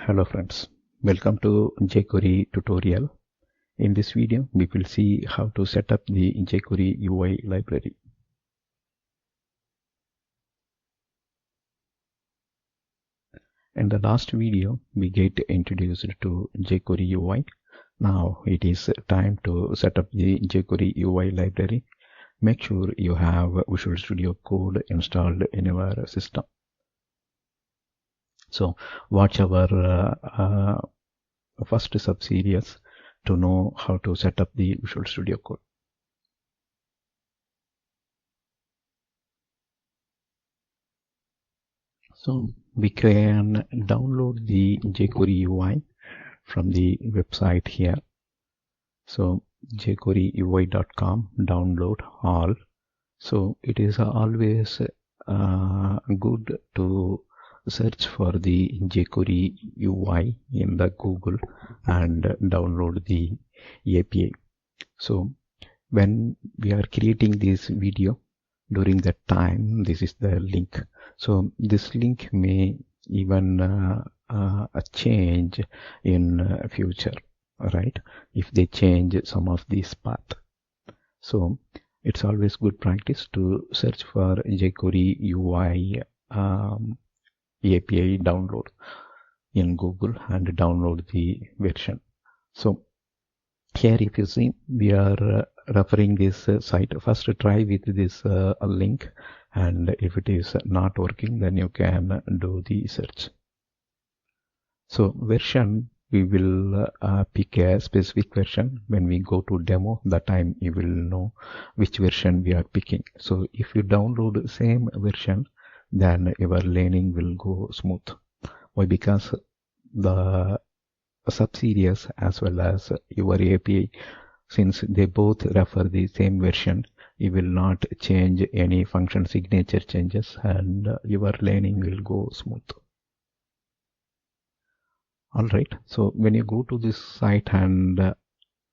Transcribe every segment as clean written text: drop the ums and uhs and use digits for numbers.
Hello friends, welcome to jQuery tutorial. In this video, we will see how to set up the jQuery UI library. In the last video, we get introduced to jQuery UI. Now it is time to set up the jQuery UI library. Make sure you have Visual Studio Code installed in your system. So watch our first sub-series to know how to set up the Visual Studio Code. So we can download the jQuery UI from the website here. So jQueryUI.com, download all. So it is always good to search for the jQuery UI in the Google and download the API. So when we are creating this video, during that time, this is the link. So this link may even change in future, right? If they change some of these path. So it's always good practice to search for jQuery UI API download in Google and download the version. So here if you see, we are referring this site. First try with this link, and if it is not working, then you can do the search. So version, we will pick a specific version. When we go to demo, that time you will know which version we are picking. So if you download the same version, then your learning will go smooth. Why? Because the sub-series as well as your API, since they both refer the same version, you will not change any function signature changes, and your learning will go smooth. Alright, so when you go to this site and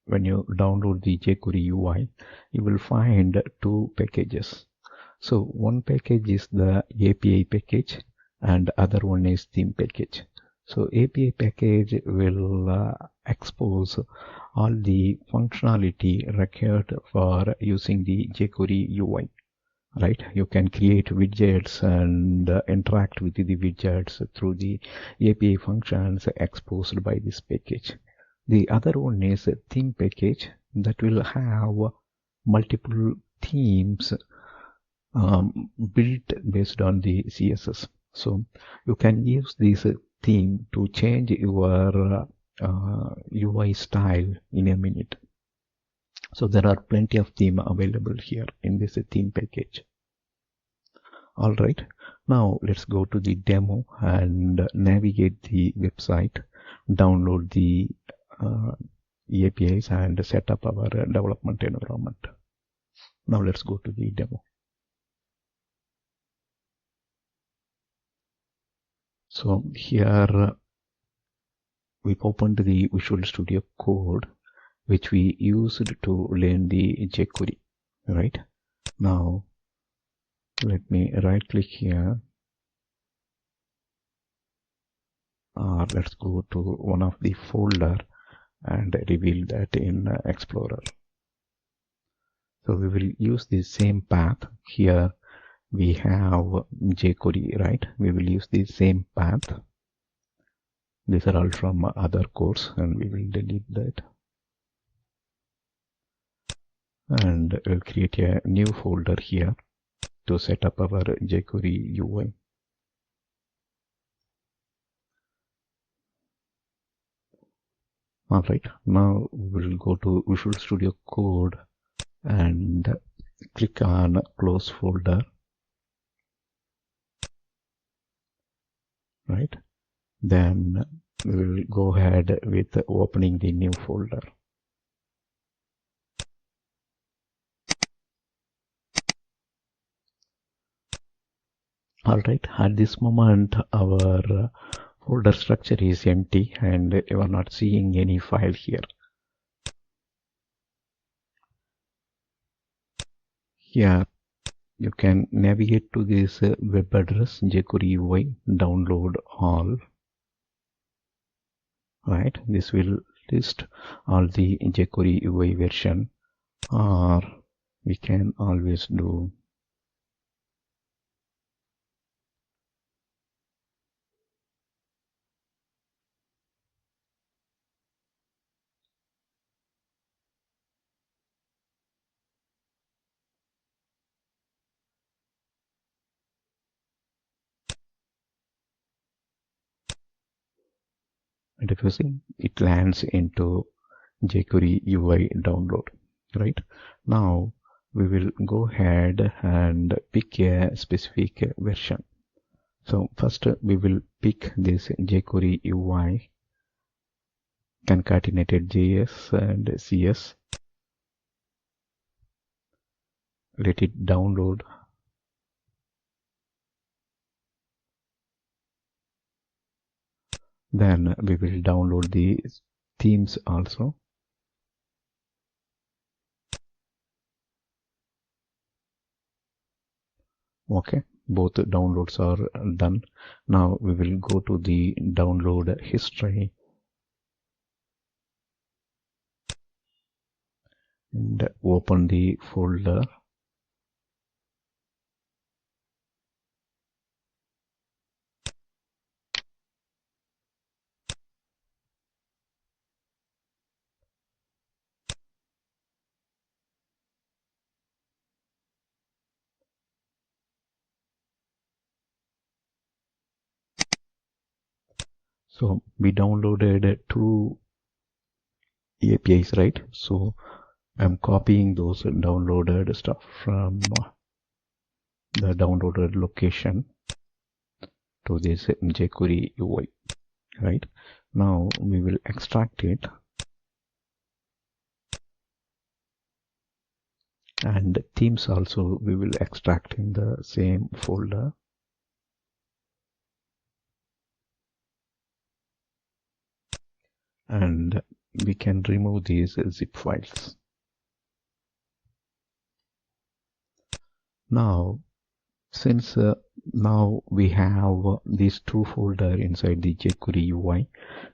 when you download the jQuery UI, you will find two packages. So one package is the API package and other one is theme package. So API package will expose all the functionality required for using the jQuery UI, right? You can create widgets and interact with the widgets through the API functions exposed by this package. The other one is a theme package that will have multiple themes built based on the CSS. So you can use this theme to change your UI style in a minute. So there are plenty of themes available here in this theme package. Alright, now let's go to the demo and navigate the website, download the APIs and set up our development environment. Now let's go to the demo. So here we opened the Visual Studio Code, which we used to learn the jQuery, right? Now let me right click here, let's go to one of the folder and reveal that in Explorer. So we will use the same path. Here we have jQuery, right? We will use the same path. These are all from other course and we will delete that. And we'll create a new folder here to set up our jQuery UI. Alright, now we'll go to Visual Studio Code and click on Close Folder. Right, then we will go ahead with opening the new folder. Alright, at this moment our folder structure is empty and you are not seeing any file here. Here you can navigate to this web address jQuery UI, download all. right? This will list all the jQuery UI version, or we can always do and if you see, it lands into jQuery UI download, right? Now we will go ahead and pick a specific version. So first we will pick this jQuery UI concatenated JS and CS. Let it download. Then we will download the themes also. Okay, both downloads are done. Now we will go to the download history and open the folder. So we downloaded two APIs, right? So I'm copying those downloaded stuff from the downloaded location to this jQuery UI, right? Now we will extract it, and themes also we will extract in the same folder. And we can remove these zip files. Now since now we have these two folders inside the jQuery UI,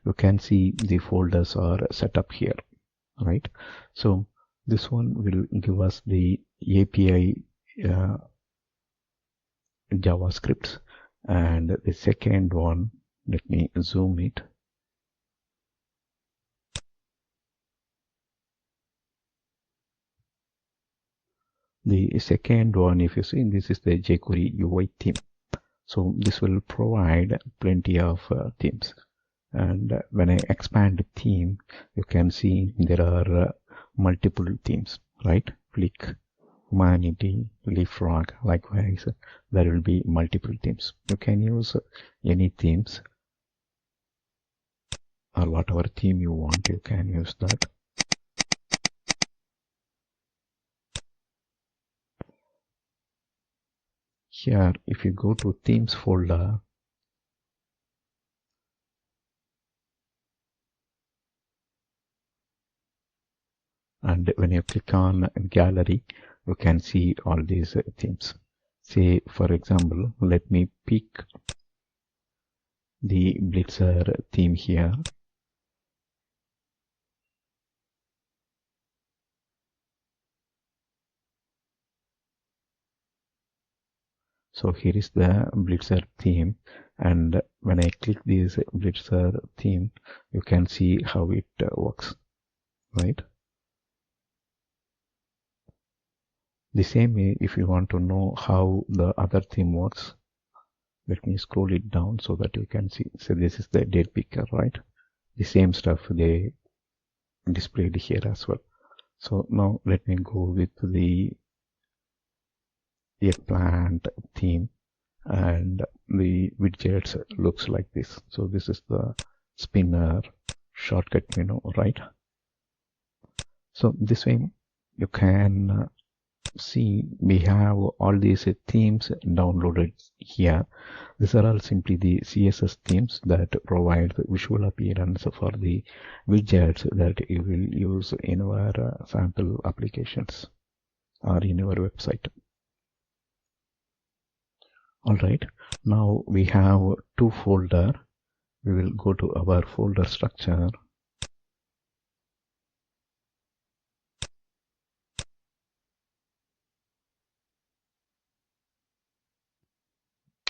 you can see the folders are set up here, right? So this one will give us the API JavaScripts, and the second one, let me zoom it. The second one, if you see, this is the jQuery UI theme. So this will provide plenty of themes. And when I expand the theme, you can see there are multiple themes, right? Flick, Humanity, Leapfrog. Likewise, there will be multiple themes. You can use any themes, or whatever theme you want, you can use that. Here, if you go to themes folder, and when you click on gallery, you can see all these themes. Say, for example, let me pick the Blitzer theme here. So here is the Blitzer theme, and when I click this Blitzer theme, you can see how it works, right? The same way, if you want to know how the other theme works, let me scroll it down so that you can see. So this is the date picker, right? The same stuff they displayed here as well. So now let me go with the eggplant theme, and the widgets looks like this. So this is the spinner shortcut menu, right? So this way you can see we have all these themes downloaded here. These are all simply the CSS themes that provide the visual appearance for the widgets that you will use in our sample applications or in our website. Alright, now we have two folders. we will go to our folder structure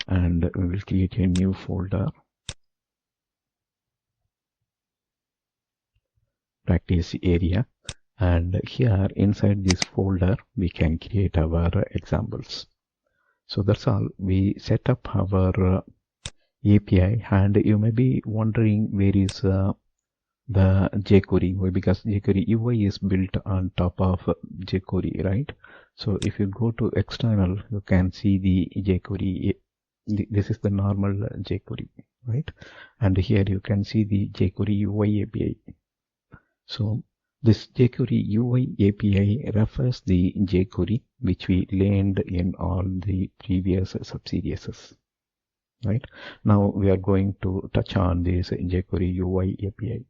and we will create a new folder, practice area, and here inside this folder we can create our examples. So that's all. We set up our API, and you may be wondering where is the JQuery UI, because JQuery UI is built on top of JQuery, right? So if you go to external, you can see the JQuery. This is the normal JQuery, right? And here you can see the JQuery UI API. So this JQuery UI API refers the JQuery which we learned in all the previous sub-series, right? Now we are going to touch on this JQuery UI API.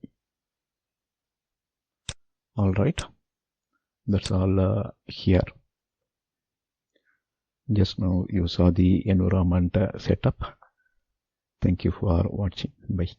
All right, that's all here. Just now you saw the environment setup. Thank you for watching. Bye.